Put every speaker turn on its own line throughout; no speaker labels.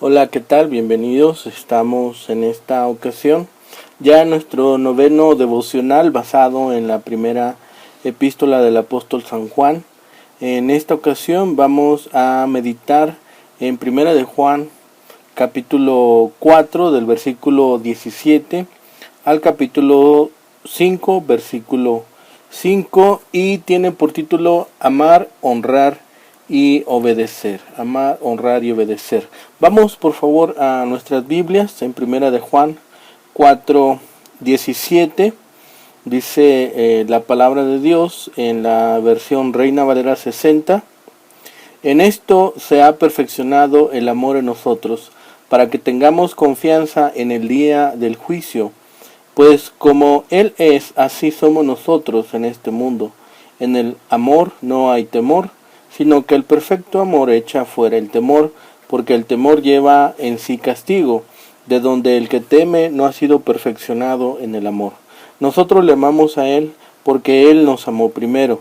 Hola, ¿qué tal? Bienvenidos. Estamos en esta ocasión ya en nuestro noveno devocional basado en la primera epístola del apóstol San Juan. En esta ocasión vamos a meditar en primera de Juan, capítulo 4 del versículo 17 al capítulo 5, versículo 5, y tiene por título Amar, honrar y obedecer. Amar, honrar y obedecer. Vamos por favor a nuestras Biblias en primera de Juan 4:17. Dice la palabra de Dios en la versión Reina Valera 60. En esto se ha perfeccionado el amor en nosotros, para que tengamos confianza en el día del juicio. Pues como Él es, así somos nosotros en este mundo. En el amor no hay temor, sino que el perfecto amor echa fuera el temor, porque el temor lleva en sí castigo, de donde el que teme no ha sido perfeccionado en el amor. Nosotros le amamos a Él, porque Él nos amó primero.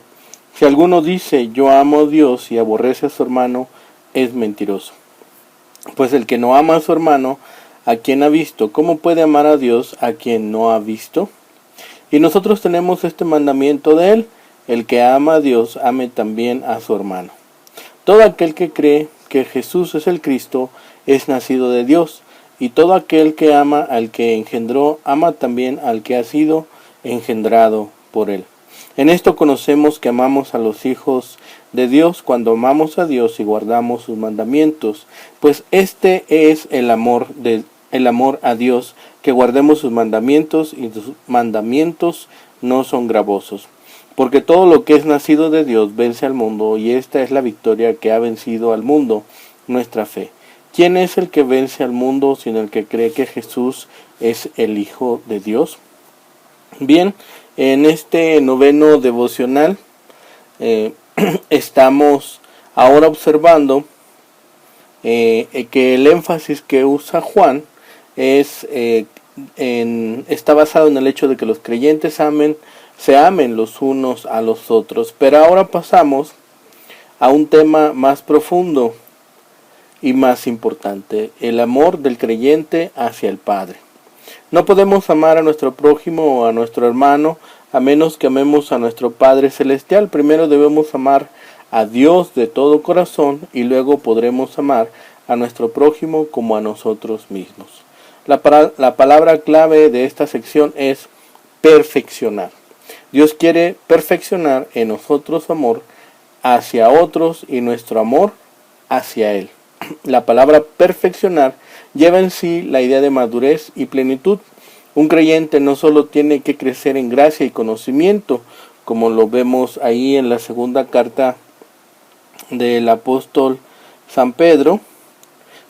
Si alguno dice yo amo a Dios y aborrece a su hermano, es mentiroso. Pues el que no ama a su hermano, a quien ha visto, ¿cómo puede amar a Dios a quien no ha visto? Y nosotros tenemos este mandamiento de Él: el que ama a Dios, ame también a su hermano. Todo aquel que cree que Jesús es el Cristo, es nacido de Dios, y todo aquel que ama al que engendró, ama también al que ha sido engendrado por Él. En esto conocemos que amamos a los hijos de Dios, cuando amamos a Dios y guardamos sus mandamientos, pues este es el amor a Dios, que guardemos sus mandamientos, y sus mandamientos no son gravosos. Porque todo lo que es nacido de Dios vence al mundo, y esta es la victoria que ha vencido al mundo, nuestra fe. ¿Quién es el que vence al mundo sino el que cree que Jesús es el Hijo de Dios? Bien, en este noveno devocional estamos ahora observando que el énfasis que usa Juan está basado en el hecho de que los creyentes se amen los unos a los otros. Pero ahora pasamos a un tema más profundo y más importante: el amor del creyente hacia el Padre. No podemos amar a nuestro prójimo o a nuestro hermano a menos que amemos a nuestro Padre Celestial. Primero debemos amar a Dios de todo corazón, y luego podremos amar a nuestro prójimo como a nosotros mismos. La palabra clave de esta sección es perfeccionar. Dios quiere perfeccionar en nosotros su amor hacia otros y nuestro amor hacia Él. La palabra perfeccionar lleva en sí la idea de madurez y plenitud. Un creyente no solo tiene que crecer en gracia y conocimiento, como lo vemos ahí en la segunda carta del apóstol San Pedro,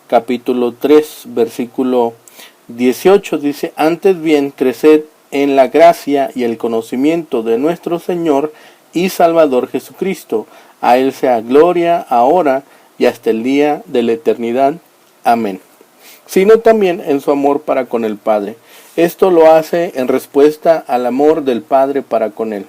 capítulo 3, versículo 18, dice: antes bien, creced en la gracia y el conocimiento de nuestro Señor y Salvador Jesucristo. A Él sea gloria ahora y hasta el día de la eternidad. Amén. Sino también en su amor para con el Padre. Esto lo hace en respuesta al amor del Padre para con Él.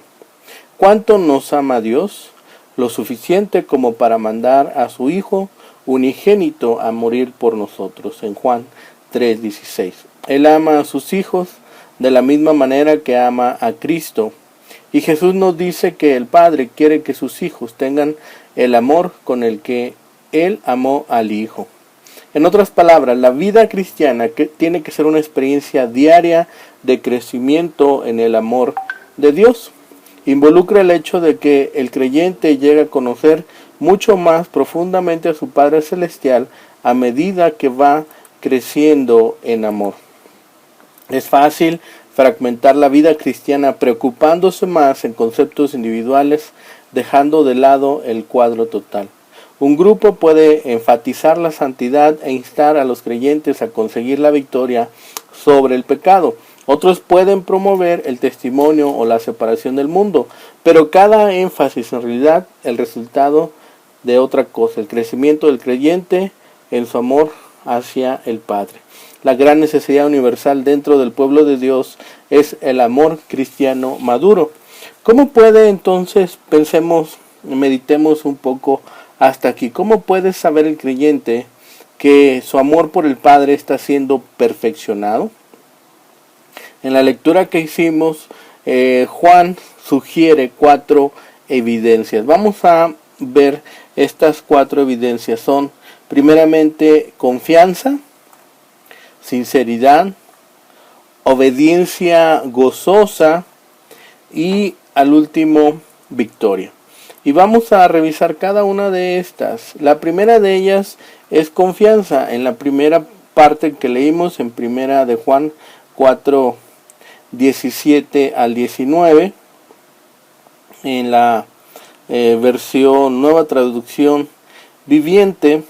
¿Cuánto nos ama Dios? Lo suficiente como para mandar a su Hijo unigénito a morir por nosotros. En Juan 3:16. Él ama a sus hijos de la misma manera que ama a Cristo. Y Jesús nos dice que el Padre quiere que sus hijos tengan el amor con el que Él amó al Hijo. En otras palabras, la vida cristiana tiene que ser una experiencia diaria de crecimiento en el amor de Dios. Involucra el hecho de que el creyente llegue a conocer mucho más profundamente a su Padre Celestial a medida que va creciendo en amor. Es fácil fragmentar la vida cristiana preocupándose más en conceptos individuales, dejando de lado el cuadro total. Un grupo puede enfatizar la santidad e instar a los creyentes a conseguir la victoria sobre el pecado. Otros pueden promover el testimonio o la separación del mundo, pero cada énfasis en realidad el resultado de otra cosa: el crecimiento del creyente en su amor hacia el Padre. La gran necesidad universal dentro del pueblo de Dios es el amor cristiano maduro. ¿Cómo puede entonces, meditemos un poco hasta aquí, cómo puede saber el creyente que su amor por el Padre está siendo perfeccionado? En la lectura que hicimos, Juan sugiere 4 evidencias. Vamos a ver estas 4 evidencias. Son primeramente confianza, sinceridad, obediencia gozosa y al último victoria. Y vamos a revisar cada una de estas. La primera de ellas es confianza. En la primera parte que leímos, en primera de Juan 4, 17 al 19, en la versión Nueva Traducción Viviente,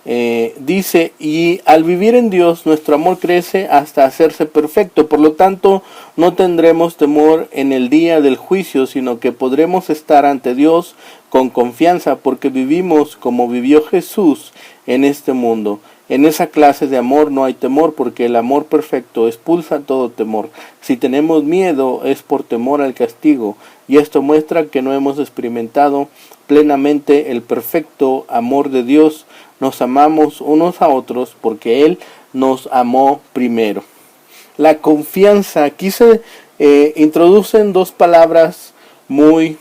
dice: y al vivir en Dios nuestro amor crece hasta hacerse perfecto, por lo tanto no tendremos temor en el día del juicio, sino que podremos estar ante Dios con confianza, porque vivimos como vivió Jesús en este mundo. En esa clase de amor no hay temor, porque el amor perfecto expulsa todo temor. Si tenemos miedo es por temor al castigo, y esto muestra que no hemos experimentado plenamente el perfecto amor de Dios. Nos amamos unos a otros porque Él nos amó primero. La confianza, aquí se introducen 2 palabras muy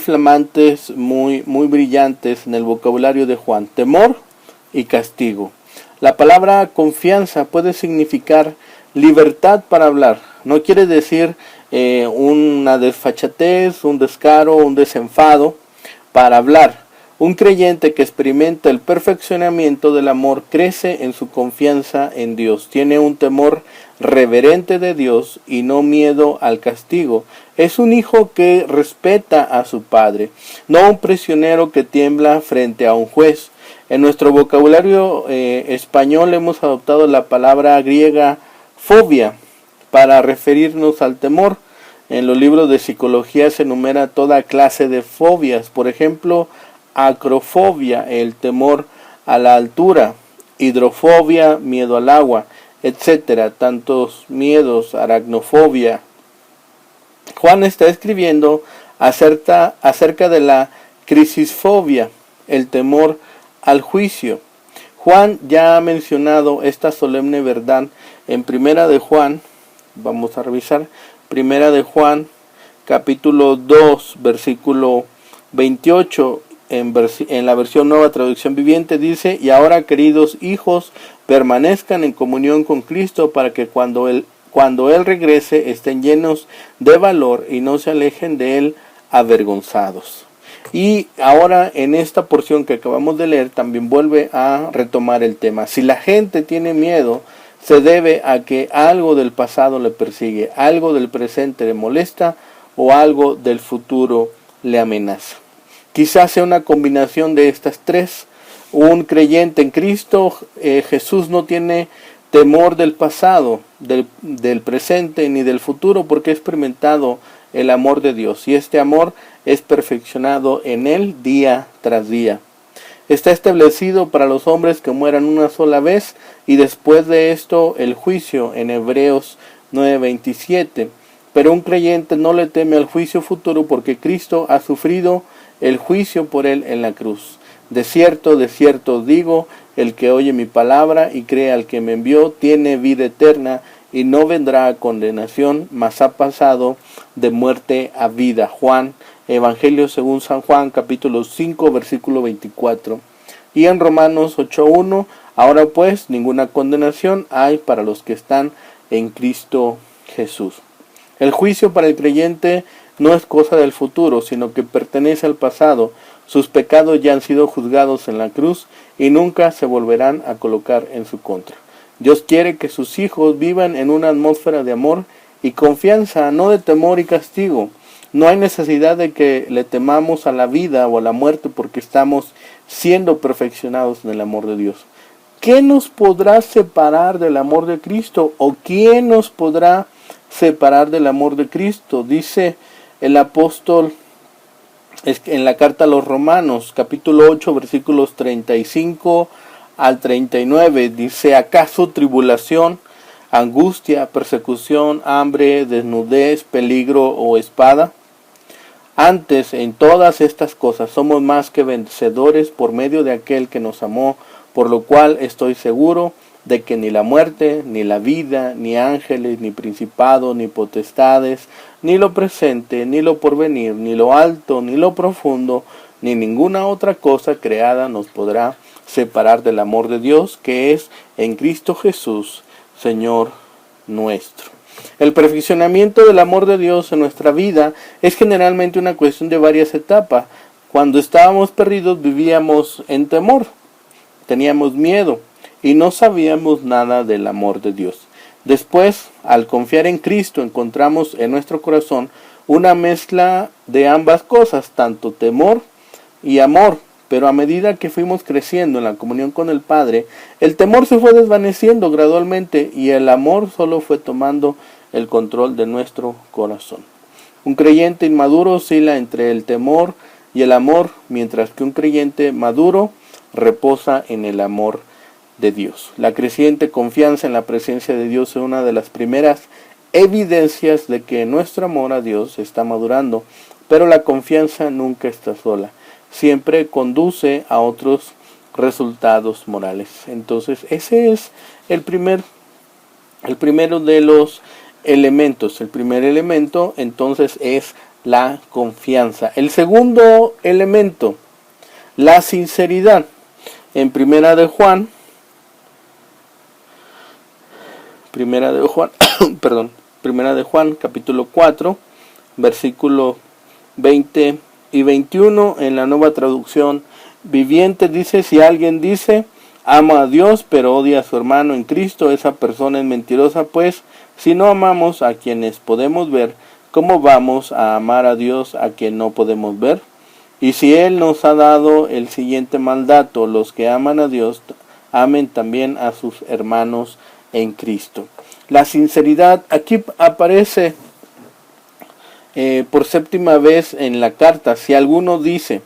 flamantes, muy brillantes en el vocabulario de Juan: temor y castigo. La palabra confianza puede significar libertad para hablar. No quiere decir una desfachatez, un descaro, un desenfado para hablar. Un creyente que experimenta el perfeccionamiento del amor crece en su confianza en Dios. Tiene un temor reverente de Dios y no miedo al castigo. Es un hijo que respeta a su padre, no un prisionero que tiembla frente a un juez. En nuestro vocabulario español hemos adoptado la palabra griega fobia para referirnos al temor. En los libros de psicología se enumera toda clase de fobias. Por ejemplo, acrofobia, el temor a la altura; hidrofobia, miedo al agua, etcétera. Tantos miedos, aracnofobia. Juan está escribiendo acerca de la crisisfobia, el temor al juicio. Juan ya ha mencionado esta solemne verdad en Primera de Juan. Vamos a revisar Primera de Juan, capítulo 2, versículo 28. En la versión Nueva Traducción Viviente dice: y ahora, queridos hijos, permanezcan en comunión con Cristo, para que cuando Él regrese estén llenos de valor y no se alejen de Él avergonzados. Y ahora, en esta porción que acabamos de leer, también vuelve a retomar el tema. Si la gente tiene miedo, se debe a que algo del pasado le persigue, algo del presente le molesta o algo del futuro le amenaza. Quizás sea una combinación de estas 3. Un creyente en Cristo Jesús no tiene temor del pasado, del presente ni del futuro, porque ha experimentado el amor de Dios, y este amor es perfeccionado en Él día tras día. Está establecido para los hombres que mueran una sola vez, y después de esto el juicio, en Hebreos 9:27. Pero un creyente no le teme al juicio futuro, porque Cristo ha sufrido el juicio por él en la cruz. De cierto os digo, el que oye mi palabra y cree al que me envió, tiene vida eterna, y no vendrá a condenación, mas ha pasado de muerte a vida. Juan, Evangelio según San Juan, capítulo 5, versículo 24. Y en Romanos 8:1, ahora pues ninguna condenación hay para los que están en Cristo Jesús. El juicio para el creyente no es cosa del futuro, sino que pertenece al pasado. Sus pecados ya han sido juzgados en la cruz y nunca se volverán a colocar en su contra. Dios quiere que sus hijos vivan en una atmósfera de amor y confianza, no de temor y castigo. No hay necesidad de que le temamos a la vida o a la muerte, porque estamos siendo perfeccionados en el amor de Dios. ¿Qué nos podrá separar del amor de Cristo? ¿O quién nos podrá separar del amor de Cristo? Dice el apóstol en la carta a los Romanos, capítulo 8, versículos 35 al 39, dice: ¿acaso tribulación, angustia, persecución, hambre, desnudez, peligro o espada? Antes, en todas estas cosas, somos más que vencedores por medio de aquel que nos amó, por lo cual estoy seguro de que ni la muerte, ni la vida, ni ángeles, ni principados, ni potestades, ni lo presente, ni lo porvenir, ni lo alto, ni lo profundo, ni ninguna otra cosa creada nos podrá separar del amor de Dios que es en Cristo Jesús, Señor nuestro. El perfeccionamiento del amor de Dios en nuestra vida es generalmente una cuestión de varias etapas. Cuando estábamos perdidos vivíamos en temor, teníamos miedo y no sabíamos nada del amor de Dios. Después, al confiar en Cristo, encontramos en nuestro corazón una mezcla de ambas cosas, tanto temor y amor. Pero a medida que fuimos creciendo en la comunión con el Padre, el temor se fue desvaneciendo gradualmente y el amor solo fue tomando el control de nuestro corazón. Un creyente inmaduro oscila entre el temor y el amor, mientras que un creyente maduro reposa en el amor de Dios. La creciente confianza en la presencia de Dios es una de las primeras evidencias de que nuestro amor a Dios está madurando, pero la confianza nunca está sola. Siempre conduce a otros resultados morales. Entonces, ese es el primero de los elementos. El primer elemento, entonces, es la confianza. El segundo elemento, la sinceridad. En Primera de Juan, capítulo 4, versículo 20 y 21, en la Nueva Traducción Viviente, dice: si alguien dice ama a Dios pero odia a su hermano en Cristo, esa persona es mentirosa, pues si no amamos a quienes podemos ver, ¿cómo vamos a amar a Dios a quien no podemos ver? Y si Él nos ha dado el siguiente mandato: los que aman a Dios amen también a sus hermanos en Cristo. La sinceridad aquí aparece por séptima vez en la carta. Si alguno dice,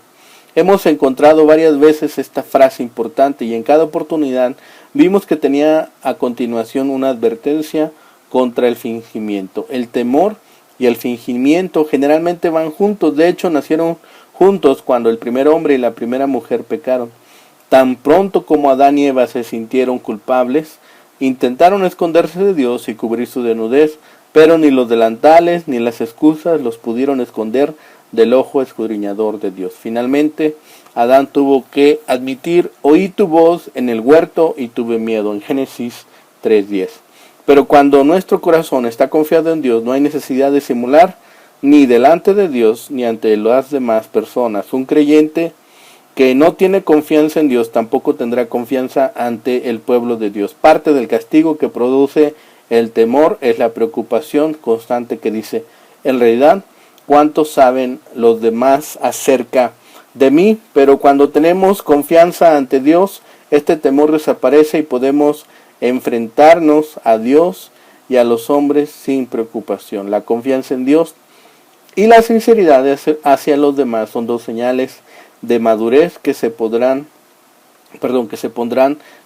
hemos encontrado varias veces esta frase importante y en cada oportunidad vimos que tenía a continuación una advertencia contra el fingimiento. El temor y el fingimiento generalmente van juntos. De hecho, nacieron juntos cuando el primer hombre y la primera mujer pecaron. Tan pronto como Adán y Eva se sintieron culpables, intentaron esconderse de Dios y cubrir su desnudez, pero ni los delantales ni las excusas los pudieron esconder del ojo escudriñador de Dios. Finalmente, Adán tuvo que admitir: oí tu voz en el huerto y tuve miedo, en Génesis 3:10. Pero cuando nuestro corazón está confiado en Dios, no hay necesidad de simular, ni delante de Dios, ni ante las demás personas. Un creyente que no tiene confianza en Dios tampoco tendrá confianza ante el pueblo de Dios. Parte del castigo que produce el temor es la preocupación constante que dice: en realidad, ¿cuánto saben los demás acerca de mí? Pero cuando tenemos confianza ante Dios, este temor desaparece y podemos enfrentarnos a Dios y a los hombres sin preocupación. La confianza en Dios y la sinceridad hacia los demás son dos señales de madurez que se pondrán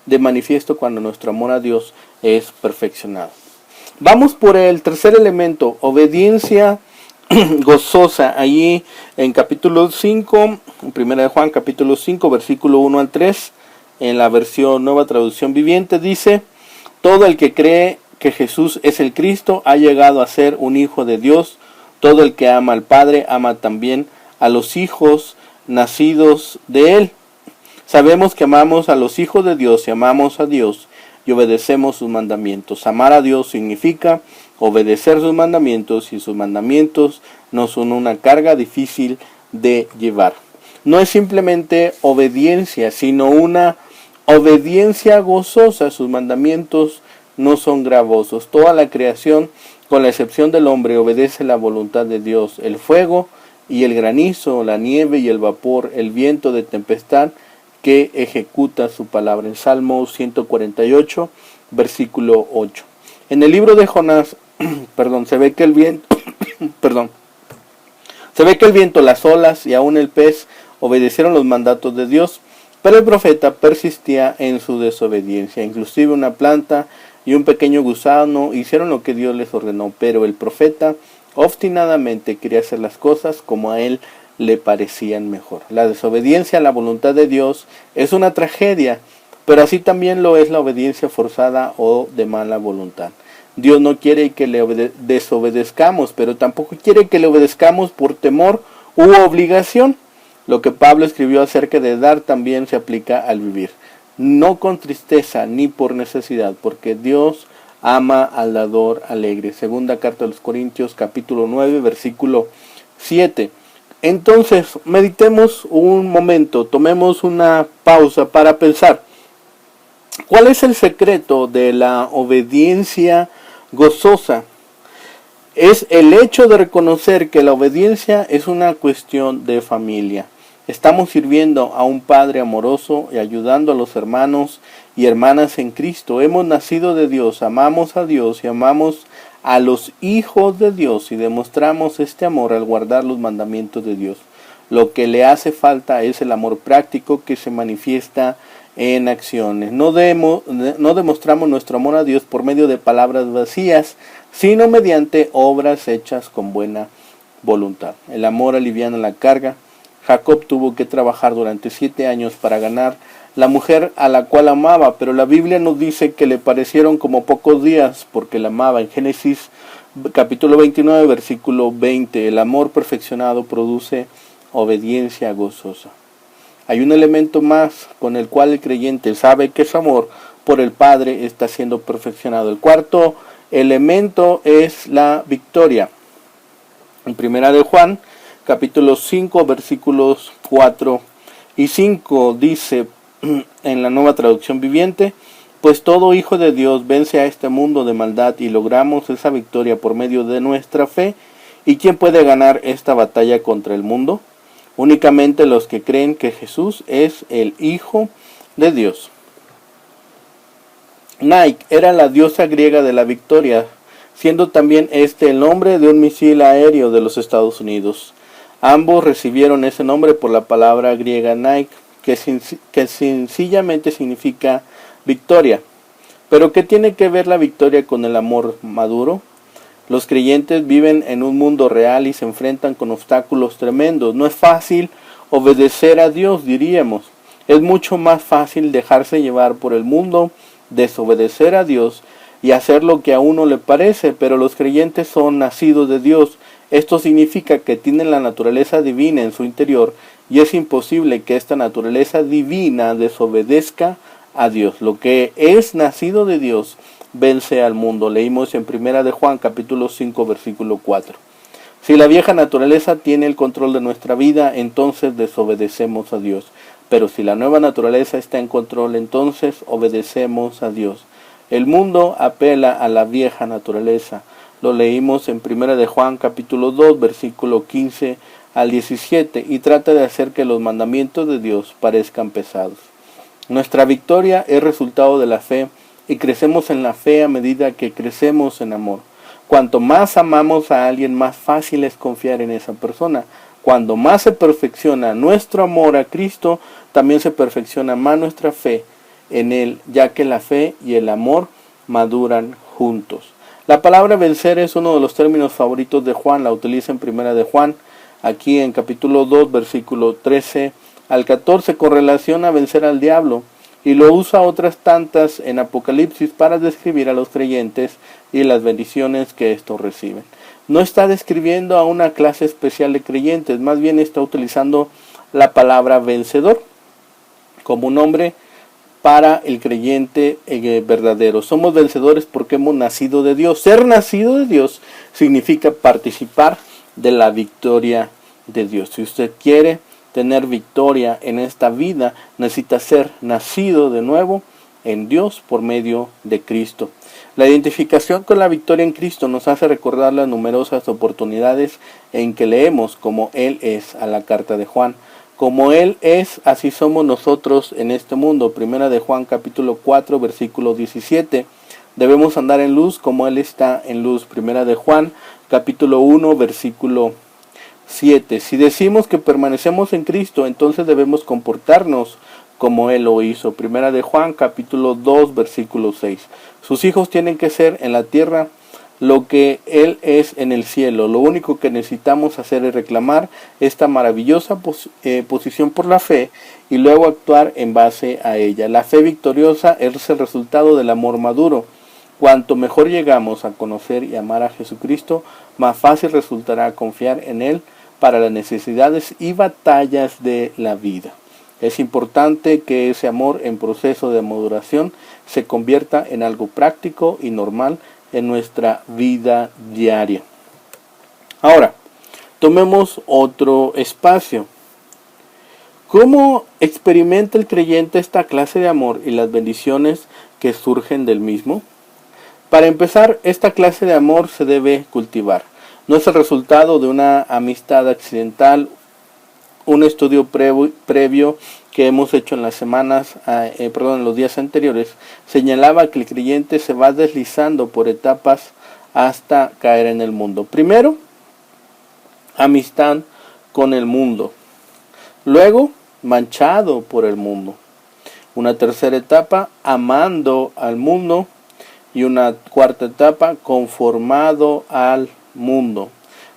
de manifiesto cuando nuestro amor a Dios es perfeccionado. Vamos por el tercer elemento, obediencia gozosa. Allí en capítulo 5, en Primera de Juan, capítulo 5, versículo 1 al 3, en la versión Nueva Traducción Viviente, dice: todo el que cree que Jesús es el Cristo ha llegado a ser un hijo de Dios. Todo el que ama al Padre ama también a los hijos nacidos de Él. Sabemos que amamos a los hijos de Dios y amamos a Dios y obedecemos sus mandamientos. Amar a Dios significa obedecer sus mandamientos, y sus mandamientos no son una carga difícil de llevar. No es simplemente obediencia, sino una obediencia gozosa. Sus mandamientos no son gravosos. Toda la creación, con la excepción del hombre, obedece la voluntad de Dios. El fuego y el granizo, la nieve y el vapor, el viento de tempestad que ejecuta su palabra. En Salmo 148, versículo 8. En el libro de Jonás, se ve que el viento, las olas y aún el pez obedecieron los mandatos de Dios, pero el profeta persistía en su desobediencia. Inclusive una planta y un pequeño gusano hicieron lo que Dios les ordenó, pero el profeta obstinadamente quería hacer las cosas como a él le parecían mejor. La desobediencia a la voluntad de Dios es una tragedia, pero así también lo es la obediencia forzada o de mala voluntad. Dios no quiere que le desobedezcamos, pero tampoco quiere que le obedezcamos por temor u obligación. Lo que Pablo escribió acerca de dar también se aplica al vivir. No con tristeza ni por necesidad, porque Dios ama al dador alegre. Segunda carta de los Corintios, capítulo 9, versículo 7. Entonces, meditemos un momento, tomemos una pausa para pensar. ¿Cuál es el secreto de la obediencia gozosa? Es el hecho de reconocer que la obediencia es una cuestión de familia. Estamos sirviendo a un Padre amoroso y ayudando a los hermanos y hermanas en Cristo. Hemos nacido de Dios, amamos a Dios y amamos a los hijos de Dios y demostramos este amor al guardar los mandamientos de Dios. Lo que le hace falta es el amor práctico que se manifiesta en acciones. No demostramos nuestro amor a Dios por medio de palabras vacías, sino mediante obras hechas con buena voluntad. El amor aliviana la carga. Jacob tuvo que trabajar durante 7 años para ganar la mujer a la cual amaba, pero la Biblia nos dice que le parecieron como pocos días porque la amaba. En Génesis capítulo 29, versículo 20, el amor perfeccionado produce obediencia gozosa. Hay un elemento más con el cual el creyente sabe que su amor por el Padre está siendo perfeccionado. El cuarto elemento es la victoria. En primera de Juan, capítulo 5, versículos 4 y 5, dice en la Nueva Traducción Viviente: pues todo hijo de Dios vence a este mundo de maldad y logramos esa victoria por medio de nuestra fe. ¿Y quién puede ganar esta batalla contra el mundo? Únicamente los que creen que Jesús es el Hijo de Dios. Nike era la diosa griega de la victoria, siendo también este el nombre de un misil aéreo de los Estados Unidos. Ambos recibieron ese nombre por la palabra griega Nike, que sencillamente significa victoria. ¿Pero qué tiene que ver la victoria con el amor maduro? Los creyentes viven en un mundo real y se enfrentan con obstáculos tremendos. No es fácil obedecer a Dios, diríamos. Es mucho más fácil dejarse llevar por el mundo, desobedecer a Dios y hacer lo que a uno le parece, pero los creyentes son nacidos de Dios. Esto significa que tienen la naturaleza divina en su interior y es imposible que esta naturaleza divina desobedezca a Dios. Lo que es nacido de Dios vence al mundo. Leímos en primera de Juan capítulo 5 versículo 4. Si la vieja naturaleza tiene el control de nuestra vida, entonces desobedecemos a Dios. Pero si la nueva naturaleza está en control, entonces obedecemos a Dios. El mundo apela a la vieja naturaleza. Lo leímos en primera de Juan capítulo 2 versículo 15 al 17 y trata de hacer que los mandamientos de Dios parezcan pesados. Nuestra victoria es resultado de la fe y crecemos en la fe a medida que crecemos en amor. Cuanto más amamos a alguien, más fácil es confiar en esa persona. Cuando más se perfecciona nuestro amor a Cristo, también se perfecciona más nuestra fe en Él, ya que la fe y el amor maduran juntos. La palabra vencer es uno de los términos favoritos de Juan, la utiliza en primera de Juan, aquí en capítulo 2, versículo 13 al 14, con relación a vencer al diablo, y lo usa otras tantas en Apocalipsis para describir a los creyentes y las bendiciones que estos reciben. No está describiendo a una clase especial de creyentes, más bien está utilizando la palabra vencedor como un nombre para el creyente verdadero. Somos vencedores porque hemos nacido de Dios. Ser nacido de Dios significa participar de la victoria de Dios. Si usted quiere tener victoria en esta vida, necesita ser nacido de nuevo en Dios por medio de Cristo. La identificación con la victoria en Cristo nos hace recordar las numerosas oportunidades en que leemos como Él es a la carta de Juan. Como Él es, así somos nosotros en este mundo. Primera de Juan capítulo 4 versículo 17. Debemos andar en luz como Él está en luz. Primera de Juan capítulo 1 versículo 7. Si decimos que permanecemos en Cristo, entonces debemos comportarnos como Él lo hizo. Primera de Juan capítulo 2 versículo 6. Sus hijos tienen que ser en la tierra lo que Él es en el cielo. Lo único que necesitamos hacer es reclamar esta maravillosa posición por la fe y luego actuar en base a ella. La fe victoriosa es el resultado del amor maduro. Cuanto mejor llegamos a conocer y amar a Jesucristo, más fácil resultará confiar en Él para las necesidades y batallas de la vida. Es importante que ese amor en proceso de maduración se convierta en algo práctico y normal en nuestra vida diaria. Ahora, tomemos otro espacio. ¿Cómo experimenta el creyente esta clase de amor y las bendiciones que surgen del mismo? Para empezar, esta clase de amor se debe cultivar. No es el resultado de una amistad accidental. Un estudio previo que hemos hecho en las en los días anteriores, señalaba que el creyente se va deslizando por etapas hasta caer en el mundo. Primero, amistad con el mundo. Luego, manchado por el mundo. Una tercera etapa, amando al mundo. Y una cuarta etapa, conformado al mundo.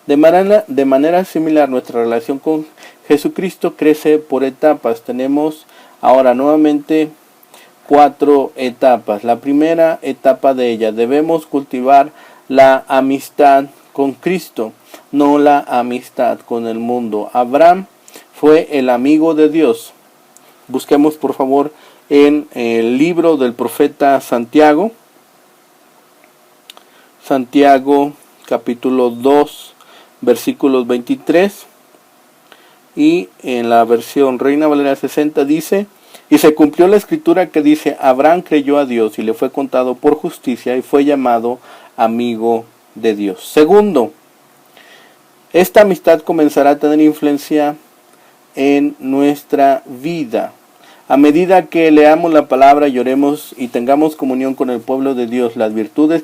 De manera similar, nuestra relación con Jesucristo crece por etapas. Tenemos ahora nuevamente 4 etapas. La primera etapa de ella, debemos cultivar la amistad con Cristo, no la amistad con el mundo. Abraham fue el amigo de Dios. Busquemos por favor en el libro del profeta Santiago. Santiago capítulo 2 versículos 23, y en la versión Reina Valera 60 dice: y se cumplió la escritura que dice, Abraham creyó a Dios y le fue contado por justicia y fue llamado amigo de Dios. Segundo, esta amistad comenzará a tener influencia en nuestra vida. A medida que leamos la palabra, lloremos y tengamos comunión con el pueblo de Dios, las virtudes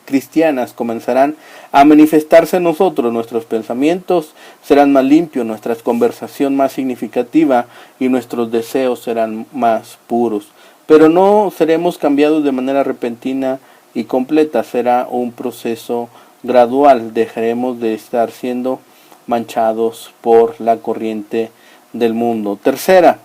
cristianas comenzarán a manifestarse en nosotros. Nuestros pensamientos serán más limpios, nuestra conversación más significativa y nuestros deseos serán más puros. Pero no seremos cambiados de manera repentina y completa, será un proceso gradual. Dejaremos de estar siendo manchados por la corriente del mundo. Tercera,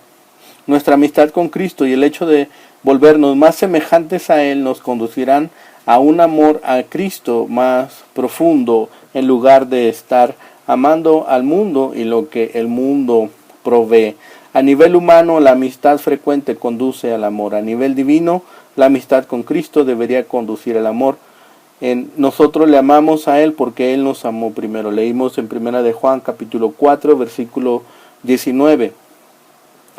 nuestra amistad con Cristo y el hecho de volvernos más semejantes a Él nos conducirán a un amor a Cristo más profundo, en lugar de estar amando al mundo y lo que el mundo provee. A nivel humano, la amistad frecuente conduce al amor. A nivel divino, la amistad con Cristo debería conducir al amor. Nosotros le amamos a Él porque Él nos amó primero. Leímos en 1 de Juan capítulo 4 versículo 19.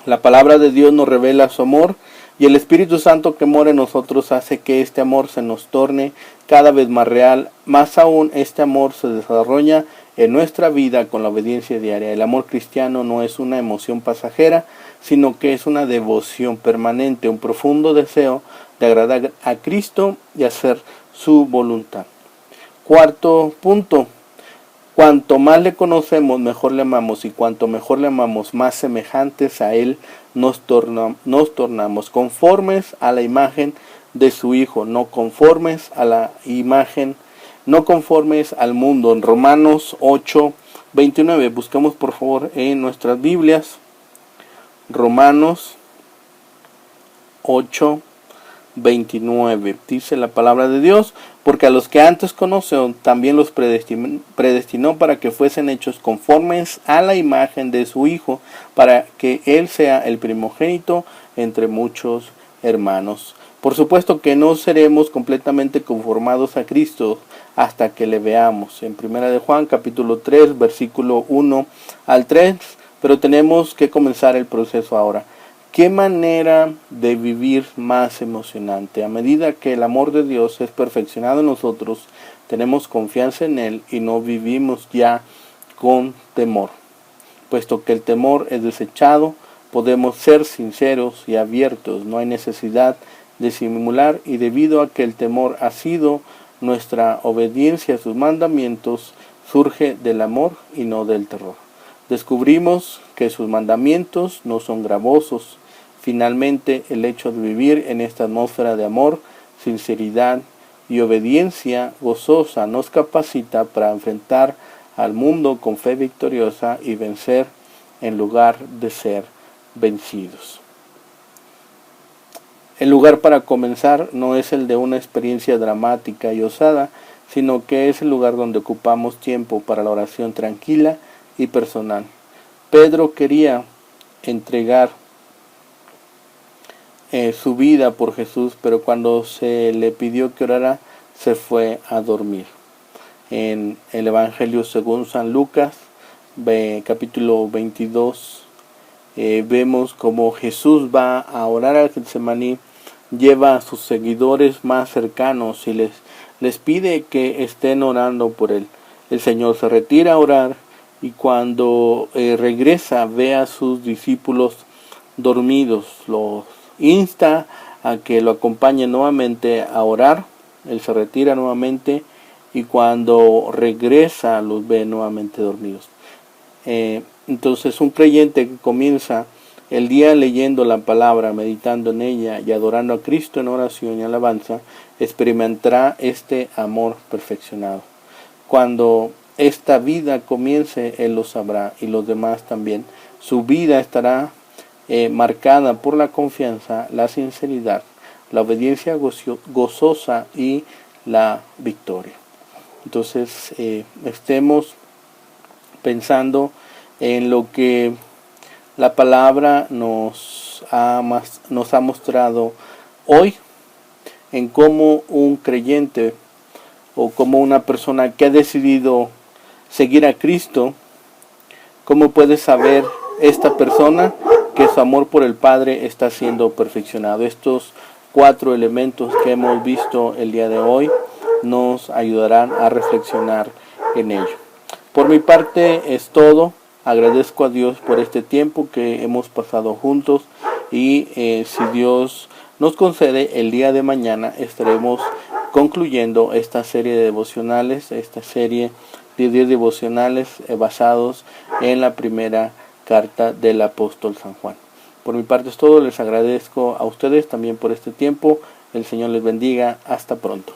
La palabra de Dios nos revela su amor y el Espíritu Santo que mora en nosotros hace que este amor se nos torne cada vez más real. Más aún, este amor se desarrolla en nuestra vida con la obediencia diaria. El amor cristiano no es una emoción pasajera, sino que es una devoción permanente, un profundo deseo de agradar a Cristo y hacer su voluntad. Cuarto punto. Cuanto más le conocemos, mejor le amamos, y cuanto mejor le amamos, más semejantes a Él nos tornamos, conformes a la imagen de su Hijo, no conformes a la imagen, no conformes al mundo. En Romanos 8:29, buscamos por favor en nuestras Biblias, Romanos 8:29, dice la palabra de Dios: porque a los que antes conoció también los predestinó para que fuesen hechos conformes a la imagen de su Hijo, para que Él sea el primogénito entre muchos hermanos. Por supuesto que no seremos completamente conformados a Cristo hasta que le veamos. En 1 de Juan capítulo 3 versículo 1 al 3, pero tenemos que comenzar el proceso ahora. ¿Qué manera de vivir más emocionante? A medida que el amor de Dios es perfeccionado en nosotros, tenemos confianza en Él y no vivimos ya con temor. Puesto que el temor es desechado, podemos ser sinceros y abiertos. No hay necesidad de simular, y debido a que el temor ha sido nuestra obediencia a sus mandamientos, surge del amor y no del terror. Descubrimos que sus mandamientos no son gravosos. Finalmente, el hecho de vivir en esta atmósfera de amor, sinceridad y obediencia gozosa nos capacita para enfrentar al mundo con fe victoriosa y vencer en lugar de ser vencidos. El lugar para comenzar no es el de una experiencia dramática y osada, sino que es el lugar donde ocupamos tiempo para la oración tranquila y personal. Pedro quería entregar su vida por Jesús, pero cuando se le pidió que orara, se fue a dormir. En el Evangelio según San Lucas, capítulo 22, vemos como Jesús va a orar al Getsemaní, lleva a sus seguidores más cercanos y les pide que estén orando por él. El Señor se retira a orar y cuando regresa ve a sus discípulos dormidos, los insta a que lo acompañen nuevamente a orar. Él se retira nuevamente y cuando regresa los ve nuevamente dormidos. Entonces un creyente que comienza el día leyendo la palabra, meditando en ella y adorando a Cristo en oración y alabanza, experimentará este amor perfeccionado. Cuando esta vida comience, Él lo sabrá y los demás también. Su vida estará marcada por la confianza, la sinceridad, la obediencia gozosa y la victoria. Entonces estemos pensando en lo que la palabra nos ha mostrado hoy, en cómo un creyente o como una persona que ha decidido seguir a Cristo, cómo puede saber esta persona que su amor por el Padre está siendo perfeccionado. Estos 4 elementos que hemos visto el día de hoy nos ayudarán a reflexionar en ello. Por mi parte es todo. Agradezco a Dios por este tiempo que hemos pasado juntos y si Dios nos concede, el día de mañana estaremos concluyendo esta serie de devocionales, esta serie de 10 devocionales basados en la primera carta del apóstol San Juan. Por mi parte es todo. Les agradezco a ustedes también por este tiempo. El Señor les bendiga. Hasta pronto.